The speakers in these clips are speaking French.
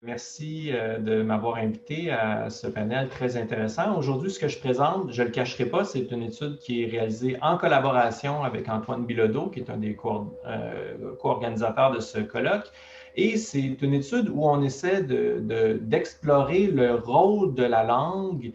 Merci de m'avoir invité à ce panel très intéressant. Aujourd'hui, ce que je présente, je ne le cacherai pas, c'est une étude qui est réalisée en collaboration avec Antoine Bilodeau, qui est un des co-organisateurs de ce colloque. Et c'est une étude où on essaie d'explorer le rôle de la langue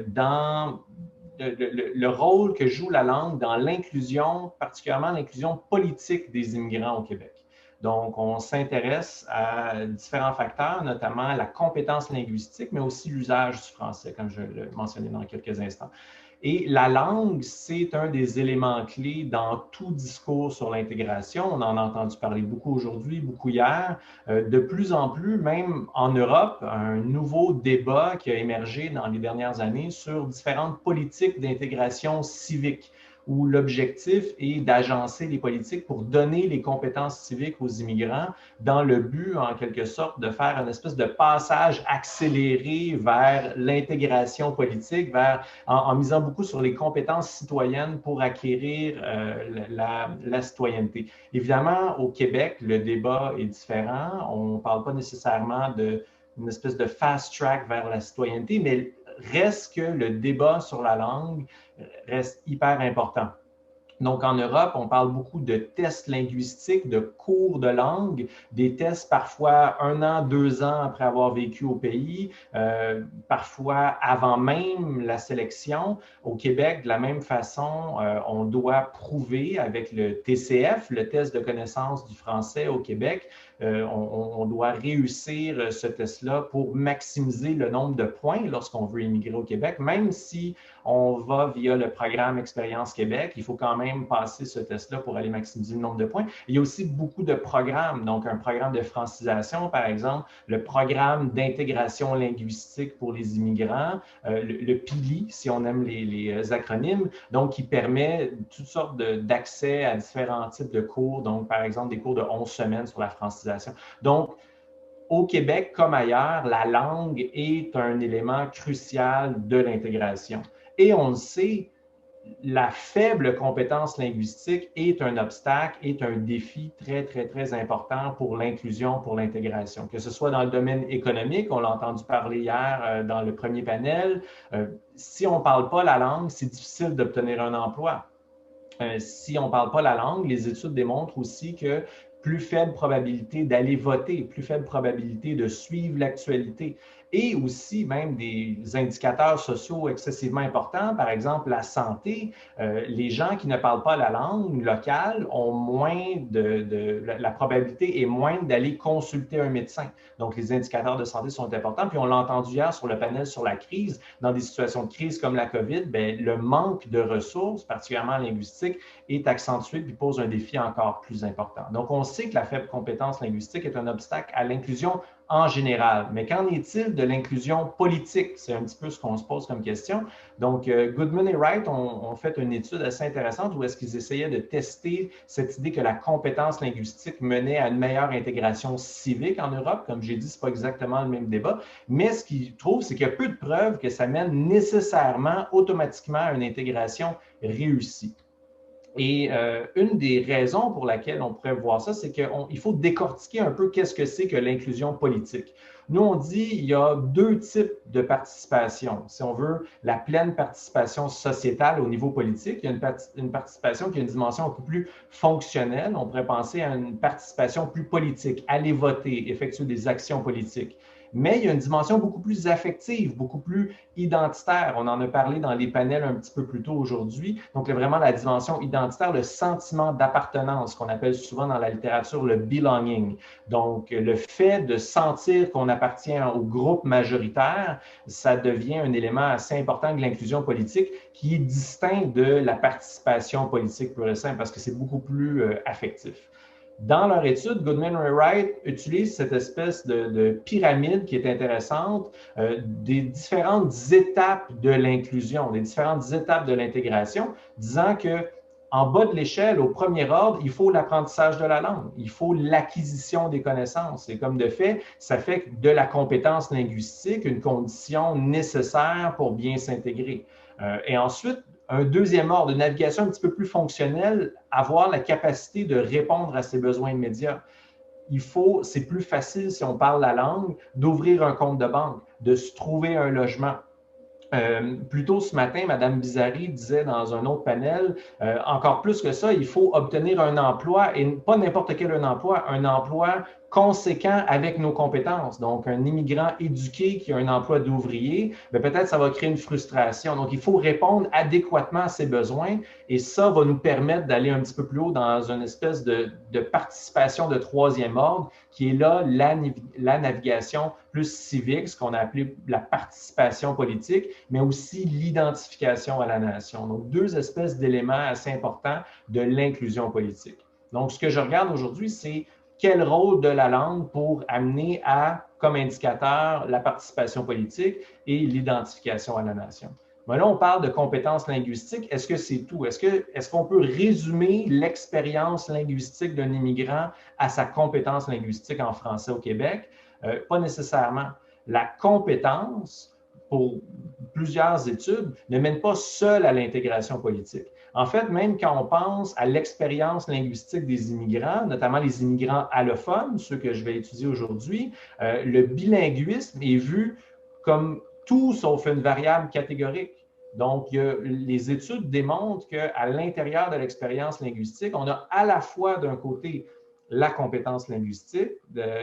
dans le rôle que joue la langue dans l'inclusion, particulièrement l'inclusion politique des immigrants au Québec. Donc, on s'intéresse à différents facteurs, notamment la compétence linguistique, mais aussi l'usage du français, comme je le mentionnais dans quelques instants. Et la langue, c'est un des éléments clés dans tout discours sur l'intégration. On en a entendu parler beaucoup aujourd'hui, beaucoup hier. De plus en plus, même en Europe, un nouveau débat qui a émergé dans les dernières années sur différentes politiques d'intégration civique, où l'objectif est d'agencer les politiques pour donner les compétences civiques aux immigrants dans le but, en quelque sorte, de faire une espèce de passage accéléré vers l'intégration politique, en misant beaucoup sur les compétences citoyennes pour acquérir la citoyenneté. Évidemment, au Québec, le débat est différent. On ne parle pas nécessairement d'une espèce de fast track vers la citoyenneté, mais reste que le débat sur la langue reste hyper important. Donc, en Europe, on parle beaucoup de tests linguistiques, de cours de langue, des tests parfois 1 an, 2 ans après avoir vécu au pays, parfois avant même la sélection. Au Québec, de la même façon, on doit prouver avec le TCF, le test de connaissance du français au Québec, on doit réussir ce test-là pour maximiser le nombre de points lorsqu'on veut immigrer au Québec, même si on va via le programme Expérience Québec. Il faut quand même passer ce test-là pour aller maximiser le nombre de points. Il y a aussi beaucoup de programmes, donc un programme de francisation, par exemple, le programme d'intégration linguistique pour les immigrants, le PILI, si on aime les acronymes, donc qui permet toutes sortes d'accès à différents types de cours, donc par exemple des cours de 11 semaines sur la francisation. Donc, au Québec comme ailleurs, la langue est un élément crucial de l'intégration. Et on le sait, la faible compétence linguistique est un obstacle, est un défi très, très, très important pour l'inclusion, pour l'intégration. Que ce soit dans le domaine économique, on l'a entendu parler hier dans le premier panel, si on ne parle pas la langue, c'est difficile d'obtenir un emploi. Si on ne parle pas la langue, les études démontrent aussi que plus faible probabilité d'aller voter, plus faible probabilité de suivre l'actualité et aussi même des indicateurs sociaux excessivement importants, par exemple la santé. Les gens qui ne parlent pas la langue locale ont la probabilité est moindre d'aller consulter un médecin. Donc, les indicateurs de santé sont importants. Puis, on l'a entendu hier sur le panel sur la crise. Dans des situations de crise comme la COVID, bien, le manque de ressources, particulièrement linguistiques, est accentué puis pose un défi encore plus important. Donc, on sait que la faible compétence linguistique est un obstacle à l'inclusion en général. Mais qu'en est-il de l'inclusion politique? C'est un petit peu ce qu'on se pose comme question. Donc, Goodman et Wright ont fait une étude assez intéressante où est-ce qu'ils essayaient de tester cette idée que la compétence linguistique menait à une meilleure intégration civique en Europe. Comme j'ai dit, ce n'est pas exactement le même débat. Mais ce qu'ils trouvent, c'est qu'il y a peu de preuves que ça mène nécessairement, automatiquement à une intégration réussie. Et une des raisons pour laquelle on pourrait voir ça, c'est qu'il faut décortiquer un peu qu'est-ce que c'est que l'inclusion politique. Nous, on dit qu'il y a 2 types de participation. Si on veut la pleine participation sociétale au niveau politique, il y a une participation qui a une dimension un peu plus fonctionnelle. On pourrait penser à une participation plus politique, aller voter, effectuer des actions politiques. Mais il y a une dimension beaucoup plus affective, beaucoup plus identitaire. On en a parlé dans les panels un petit peu plus tôt aujourd'hui. Donc, vraiment la dimension identitaire, le sentiment d'appartenance qu'on appelle souvent dans la littérature le belonging. Donc, le fait de sentir qu'on appartient au groupe majoritaire, ça devient un élément assez important de l'inclusion politique qui est distinct de la participation politique pure et simple parce que c'est beaucoup plus affectif. Dans leur étude, Goodman et Wright utilisent cette espèce de pyramide qui est intéressante, des différentes étapes de l'inclusion, des différentes étapes de l'intégration, disant que en bas de l'échelle, au premier ordre, il faut l'apprentissage de la langue, il faut l'acquisition des connaissances. Et comme de fait, ça fait de la compétence linguistique une condition nécessaire pour bien s'intégrer. Et ensuite, un deuxième ordre de navigation un petit peu plus fonctionnelle, avoir la capacité de répondre à ses besoins immédiats. c'est plus facile si on parle la langue, d'ouvrir un compte de banque, de se trouver un logement. Plus tôt ce matin, Mme Bizarri disait dans un autre panel, encore plus que ça, il faut obtenir un emploi, et pas n'importe quel un emploi conséquent avec nos compétences. Donc, un immigrant éduqué qui a un emploi d'ouvrier, peut-être ça va créer une frustration. Donc, il faut répondre adéquatement à ses besoins et ça va nous permettre d'aller un petit peu plus haut dans une espèce de participation de troisième ordre qui est là la navigation plus civique, ce qu'on a appelé la participation politique, mais aussi l'identification à la nation. Donc, deux espèces d'éléments assez importants de l'inclusion politique. Donc, ce que je regarde aujourd'hui, c'est quel rôle de la langue pour amener comme indicateur, la participation politique et l'identification à la nation. Mais là, on parle de compétences linguistiques. Est-ce que c'est tout? Est-ce qu'on peut résumer l'expérience linguistique d'un immigrant à sa compétence linguistique en français au Québec? Pas nécessairement. La compétence, pour plusieurs études, ne mène pas seule à l'intégration politique. En fait, même quand on pense à l'expérience linguistique des immigrants, notamment les immigrants allophones, ceux que je vais étudier aujourd'hui, le bilinguisme est vu comme tout sauf une variable catégorique. Donc, les études démontrent qu'à l'intérieur de l'expérience linguistique, on a à la fois d'un côté la compétence linguistique,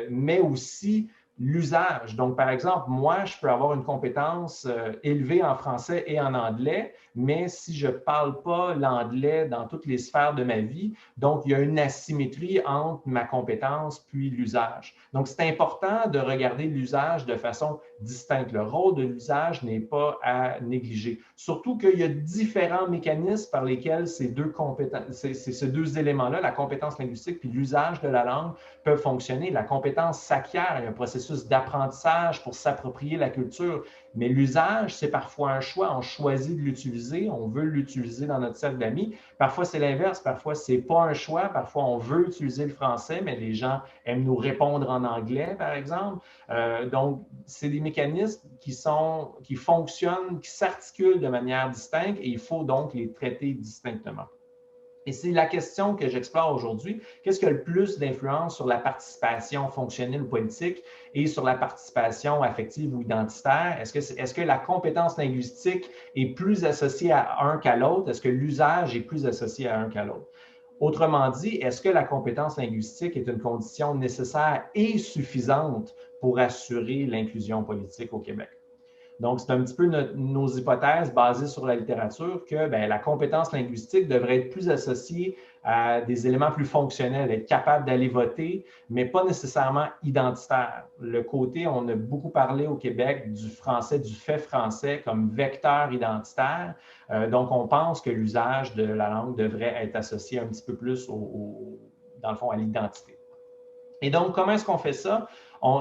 mais aussi l'usage. Donc, par exemple, moi, je peux avoir une compétence élevée en français et en anglais, mais si je ne parle pas l'anglais dans toutes les sphères de ma vie, donc il y a une asymétrie entre ma compétence puis l'usage. Donc, c'est important de regarder l'usage de façon distincte. Le rôle de l'usage n'est pas à négliger. Surtout qu'il y a différents mécanismes par lesquels ces deux éléments-là, la compétence linguistique puis l'usage de la langue, peuvent fonctionner. La compétence s'acquiert, il y a un processus d'apprentissage pour s'approprier la culture, mais l'usage, c'est parfois un choix. On choisit de l'utiliser, on veut l'utiliser dans notre cercle d'amis. Parfois, c'est l'inverse. Parfois, ce n'est pas un choix. Parfois, on veut utiliser le français, mais les gens aiment nous répondre en anglais, par exemple. Donc, c'est des mécanismes qui fonctionnent, qui s'articulent de manière distincte et il faut donc les traiter distinctement. Et c'est la question que j'explore aujourd'hui. Qu'est-ce qui a le plus d'influence sur la participation fonctionnelle ou politique et sur la participation affective ou identitaire? Est-ce que la compétence linguistique est plus associée à un qu'à l'autre? Est-ce que l'usage est plus associé à un qu'à l'autre? Autrement dit, est-ce que la compétence linguistique est une condition nécessaire et suffisante pour assurer l'inclusion politique au Québec? Donc, c'est un petit peu nos hypothèses basées sur la littérature que la compétence linguistique devrait être plus associée à des éléments plus fonctionnels, être capable d'aller voter, mais pas nécessairement identitaire. Le côté, on a beaucoup parlé au Québec du français, du fait français comme vecteur identitaire. Donc, on pense que l'usage de la langue devrait être associé un petit peu plus, dans le fond, à l'identité. Et donc, comment est-ce qu'on fait ça?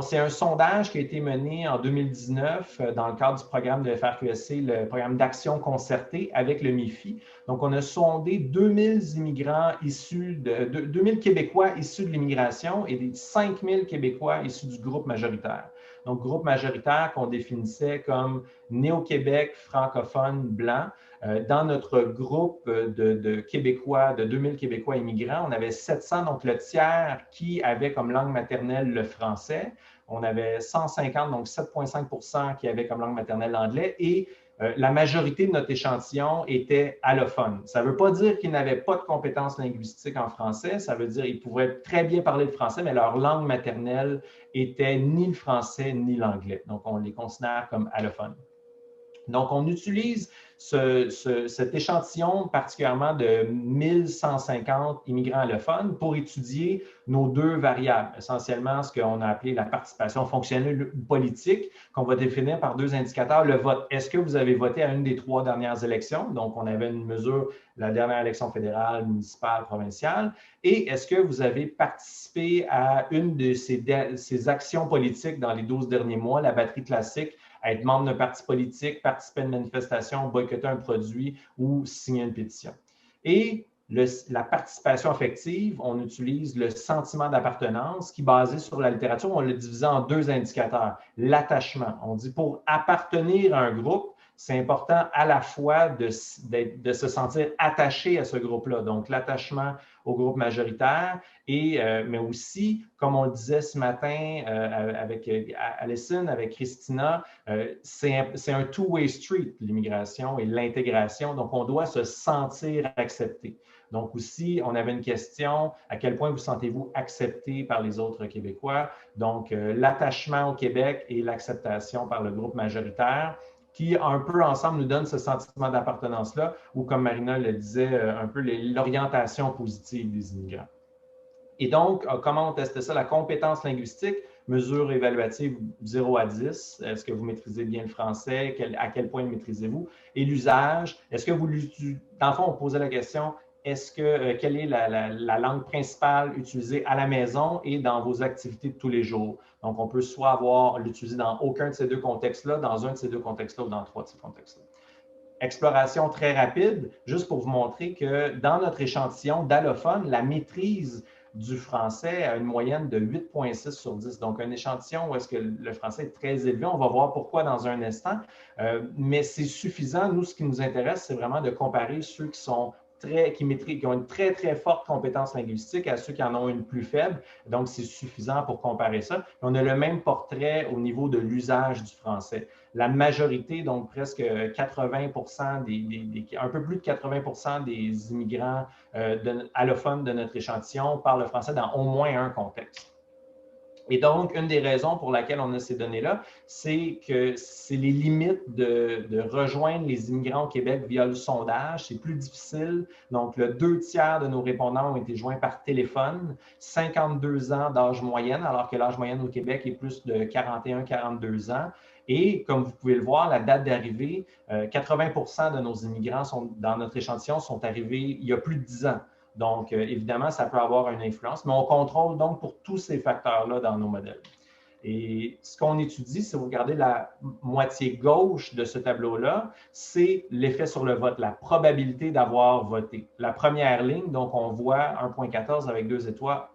C'est un sondage qui a été mené en 2019 dans le cadre du programme de FRQSC, le programme d'action concertée avec le MIFI. Donc, on a sondé 2000 immigrants 2000 Québécois issus de l'immigration et 5000 Québécois issus du groupe majoritaire. Donc, groupe majoritaire qu'on définissait comme néo-Québec, francophone, blanc. Dans notre groupe de Québécois, de 2000 Québécois immigrants, on avait 700, donc le tiers, qui avaient comme langue maternelle le français. On avait 150, donc 7,5 qui avaient comme langue maternelle l'anglais. Et la majorité de notre échantillon était allophone. Ça ne veut pas dire qu'ils n'avaient pas de compétences linguistiques en français. Ça veut dire qu'ils pouvaient très bien parler le français, mais leur langue maternelle était ni le français ni l'anglais. Donc, on les considère comme allophones. Donc, on utilise cet échantillon particulièrement de 1150 immigrants allophones pour étudier nos deux variables, essentiellement ce qu'on a appelé la participation fonctionnelle ou politique, qu'on va définir par deux indicateurs. Le vote, est-ce que vous avez voté à une des 3 dernières élections? Donc, on avait une mesure, la dernière élection fédérale, municipale, provinciale. Et est-ce que vous avez participé à une de ces actions politiques dans les 12 derniers mois, la batterie classique, être membre d'un parti politique, participer à une manifestation, boycotter un produit ou signer une pétition. Et la participation affective, on utilise le sentiment d'appartenance qui, basé sur la littérature, on l'a divisé en 2 indicateurs. L'attachement, on dit pour appartenir à un groupe, c'est important à la fois de se sentir attaché à ce groupe-là, donc l'attachement au groupe majoritaire, mais aussi, comme on le disait ce matin avec Alison, avec Christina, c'est un two-way street, l'immigration et l'intégration, donc on doit se sentir accepté. Donc aussi, on avait une question, à quel point vous sentez-vous accepté par les autres Québécois? Donc, l'attachement au Québec et l'acceptation par le groupe majoritaire, qui un peu ensemble nous donne ce sentiment d'appartenance-là, ou comme Marina le disait, un peu l'orientation positive des immigrants. Et donc, comment on testait ça? La compétence linguistique, mesure évaluative 0 à 10. Est-ce que vous maîtrisez bien le français? À quel point le maîtrisez-vous? Et l'usage, est-ce que vous l'utilisez? Dans le fond, on posait la question, quelle est la langue principale utilisée à la maison et dans vos activités de tous les jours? Donc, on peut soit l'utiliser dans aucun de ces deux contextes-là, dans un de ces deux contextes-là ou dans trois de ces contextes-là. Exploration très rapide, juste pour vous montrer que dans notre échantillon d'allophones, la maîtrise du français a une moyenne de 8,6 sur 10. Donc, un échantillon où est-ce que le français est très élevé. On va voir pourquoi dans un instant. Mais c'est suffisant. Nous, ce qui nous intéresse, c'est vraiment de comparer ceux qui ont une très, très forte compétence linguistique à ceux qui en ont une plus faible. Donc, c'est suffisant pour comparer ça. On a le même portrait au niveau de l'usage du français. La majorité, donc presque 80 un peu plus de 80 des immigrants allophones de notre échantillon parlent le français dans au moins un contexte. Et donc, une des raisons pour laquelle on a ces données-là, c'est que c'est les limites de rejoindre les immigrants au Québec via le sondage. C'est plus difficile. Donc, le 2/3 de nos répondants ont été joints par téléphone, 52 ans d'âge moyenne, alors que l'âge moyenne au Québec est plus de 41-42 ans. Et comme vous pouvez le voir, la date d'arrivée, 80 de nos immigrants dans notre échantillon sont arrivés il y a plus de 10 ans. Donc, évidemment, ça peut avoir une influence, mais on contrôle donc pour tous ces facteurs-là dans nos modèles. Et ce qu'on étudie, si vous regardez la moitié gauche de ce tableau-là, c'est l'effet sur le vote, la probabilité d'avoir voté. La première ligne, donc on voit 1,14 avec 2 étoiles.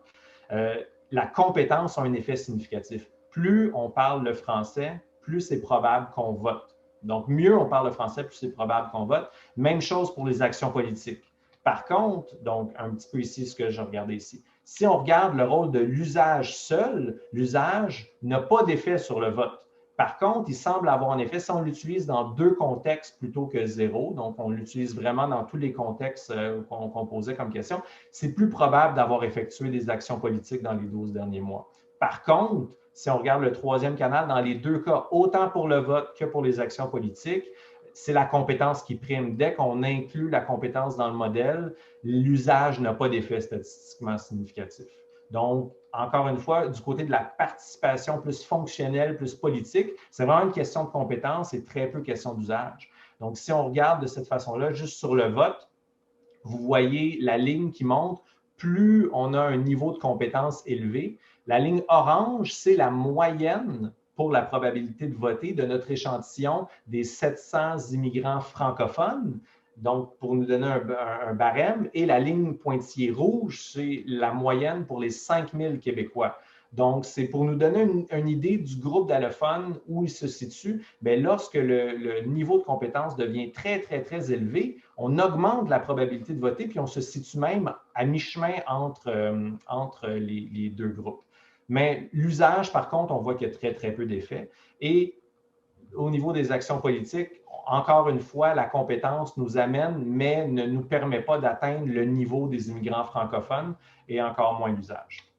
La compétence a un effet significatif. Plus on parle le français, plus c'est probable qu'on vote. Donc, mieux on parle le français, plus c'est probable qu'on vote. Même chose pour les actions politiques. Par contre, donc un petit peu ici ce que je regardais ici, si on regarde le rôle de l'usage seul, l'usage n'a pas d'effet sur le vote. Par contre, il semble avoir un effet si on l'utilise dans 2 contextes plutôt que 0, donc on l'utilise vraiment dans tous les contextes qu'on posait comme question, c'est plus probable d'avoir effectué des actions politiques dans les 12 derniers mois. Par contre, si on regarde le 3e canal, dans les 2 cas, autant pour le vote que pour les actions politiques, c'est la compétence qui prime. Dès qu'on inclut la compétence dans le modèle, l'usage n'a pas d'effet statistiquement significatif. Donc, encore une fois, du côté de la participation plus fonctionnelle, plus politique, c'est vraiment une question de compétence et très peu question d'usage. Donc, si on regarde de cette façon-là, juste sur le vote, vous voyez la ligne qui monte, plus on a un niveau de compétence élevé. La ligne orange, c'est la moyenne pour la probabilité de voter de notre échantillon des 700 immigrants francophones, donc pour nous donner un barème. Et la ligne pointillée rouge, c'est la moyenne pour les 5000 Québécois. Donc, c'est pour nous donner une idée du groupe d'allophones où il se situe. Bien, lorsque le niveau de compétence devient très, très, très élevé, on augmente la probabilité de voter, puis on se situe même à mi-chemin entre les deux groupes. Mais l'usage, par contre, on voit qu'il y a très, très peu d'effets. Et au niveau des actions politiques, encore une fois, la compétence nous amène, mais ne nous permet pas d'atteindre le niveau des immigrants francophones et encore moins l'usage.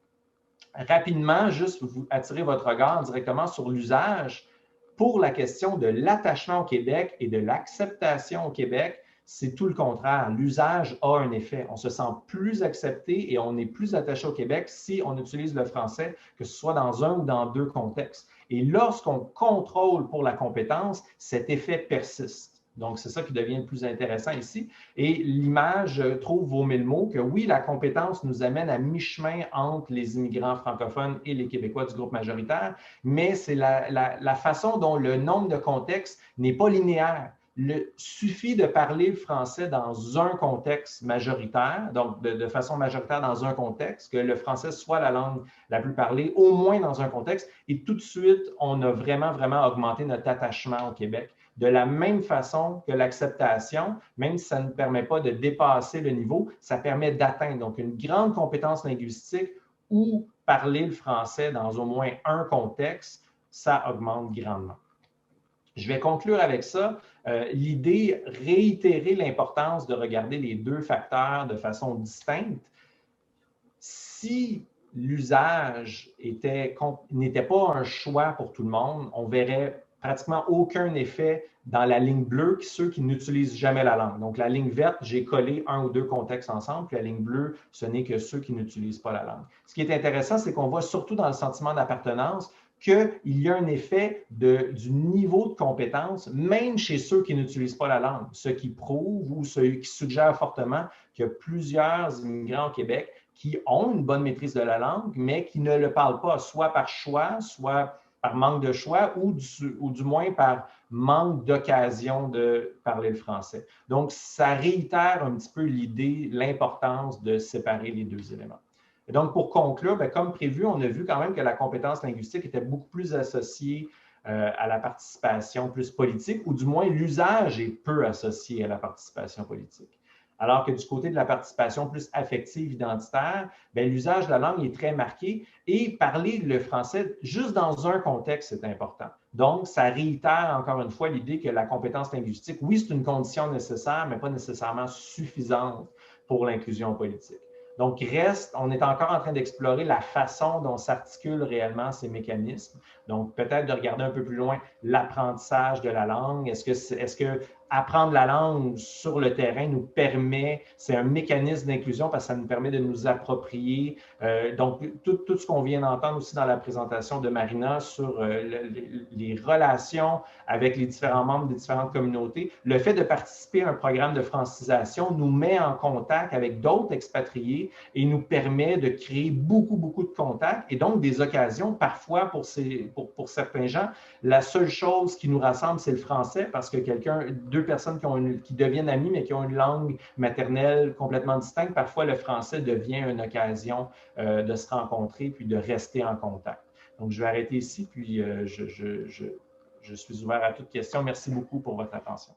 Rapidement, juste vous attirer votre regard directement sur l'usage pour la question de l'attachement au Québec et de l'acceptation au Québec. C'est tout le contraire. L'usage a un effet. On se sent plus accepté et on est plus attaché au Québec si on utilise le français, que ce soit dans un ou dans 2 contextes. Et lorsqu'on contrôle pour la compétence, cet effet persiste. Donc, c'est ça qui devient le plus intéressant ici. Et l'image trouve vos 1000 mots que oui, la compétence nous amène à mi-chemin entre les immigrants francophones et les Québécois du groupe majoritaire, mais c'est la façon dont le nombre de contextes n'est pas linéaire. Il suffit de parler le français dans un contexte majoritaire, donc de façon majoritaire dans un contexte, que le français soit la langue la plus parlée, au moins dans un contexte, et tout de suite, on a vraiment, vraiment augmenté notre attachement au Québec. de la même façon que l'acceptation, même si ça ne permet pas de dépasser le niveau, ça permet d'atteindre. Donc, une grande compétence linguistique ou parler le français dans au moins un contexte, ça augmente grandement. Je vais conclure avec ça. L'idée, réitérer l'importance de regarder les deux facteurs de façon distincte. Si l'usage n'était pas un choix pour tout le monde, on verrait pratiquement aucun effet dans la ligne bleue, ceux qui n'utilisent jamais la langue. Donc, la ligne verte, j'ai collé un ou deux contextes ensemble, puis la ligne bleue, ce n'est que ceux qui n'utilisent pas la langue. Ce qui est intéressant, c'est qu'on voit surtout dans le sentiment d'appartenance qu'il y a un effet du niveau de compétence, même chez ceux qui n'utilisent pas la langue, ce qui prouve ou ce qui suggère fortement qu'il y a plusieurs immigrants au Québec qui ont une bonne maîtrise de la langue, mais qui ne le parlent pas, soit par choix, soit par manque de choix, ou du moins par manque d'occasion de parler le français. Donc, ça réitère un petit peu l'idée, l'importance de séparer les deux éléments. Et donc, pour conclure, bien, comme prévu, on a vu quand même que la compétence linguistique était beaucoup plus associée à la participation plus politique, ou du moins l'usage est peu associé à la participation politique. Alors que du côté de la participation plus affective, identitaire, l'usage de la langue est très marqué et parler le français juste dans un contexte, c'est important. Donc, ça réitère encore une fois l'idée que la compétence linguistique, oui, c'est une condition nécessaire, mais pas nécessairement suffisante pour l'inclusion politique. Donc, on est encore en train d'explorer la façon dont s'articulent réellement ces mécanismes. Donc, peut-être de regarder un peu plus loin l'apprentissage de la langue. Est-ce que apprendre la langue sur le terrain nous permet, c'est un mécanisme d'inclusion parce que ça nous permet de nous approprier. Donc, tout ce qu'on vient d'entendre aussi dans la présentation de Marina sur les relations avec les différents membres des différentes communautés, le fait de participer à un programme de francisation nous met en contact avec d'autres expatriés et nous permet de créer beaucoup de contacts et donc des occasions. Parfois, pour certains gens, la seule chose qui nous rassemble, c'est le français parce que deux personnes qui deviennent amies, mais qui ont une langue maternelle complètement distincte, parfois le français devient une occasion de se rencontrer puis de rester en contact. Donc, je vais arrêter ici, puis je suis ouvert à toutes questions. Merci beaucoup pour votre attention.